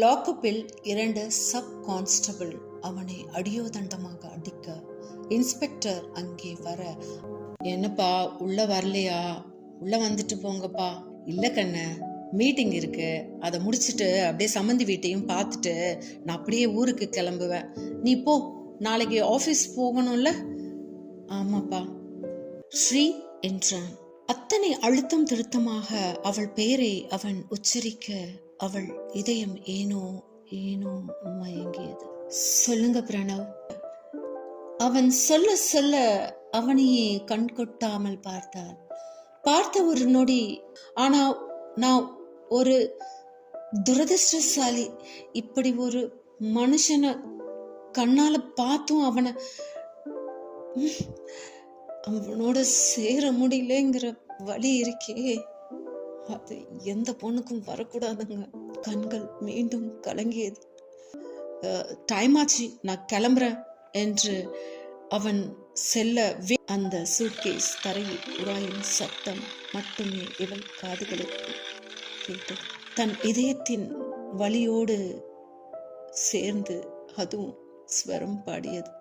லாக்கப்பில் 2 sub constable அவனை அடியோதண்டமாக அடிக்க inspector அங்கே வர, என்னப்பா உள்ள வரலையா? உள்ள வந்துட்டு போங்கப்பா. இல்ல கண்ண, மீட்டிங் இருக்கு, அதை முடிச்சுட்டு அப்படியே சம்மந்தி வீட்டையும் பார்த்துட்டு நான் அப்படியே ஊருக்கு கிளம்புவேன். நீ போ, நாளைக்கு ஆபீஸ் போகணும்ல. ஆமாப்பா ஸ்ரீ என்றான். அத்தனை அழுத்தம் திருத்தமாக அவள் பெயரை அவன் உச்சரிக்க அவள் இதயம் ஏனோ ஏனோ மயங்கியது. சொல்லுங்க பிரணவ். அவன் சொல்ல சொல்ல அவனையே கண் கொட்டாமல் பார்த்தாள். பார்த்த ஒரு நொடி, ஆனா நான் ஒரு துரதிருஷ்டசாலி. இப்படி ஒரு மனுஷனை கண்ணால பார்த்தும் அவனோட சேர முடியலங்கிற வலி இருக்கே, அது எந்த பொண்ணுக்கும் வரக்கூடாதுங்க. கண்கள் மீண்டும் கலங்கியது. டைம் ஆச்சு, நான் கிளம்புறேன் என்று அவன் செல்ல அந்த சூட்கேஸ் தரையில் உராயும் சத்தம் மட்டுமே இவள் காதுகளுக்கு கேட்டது. தன் இதயத்தின் வலியோடு சேர்ந்து அதுவும் ஸ்வரம் பாடியது.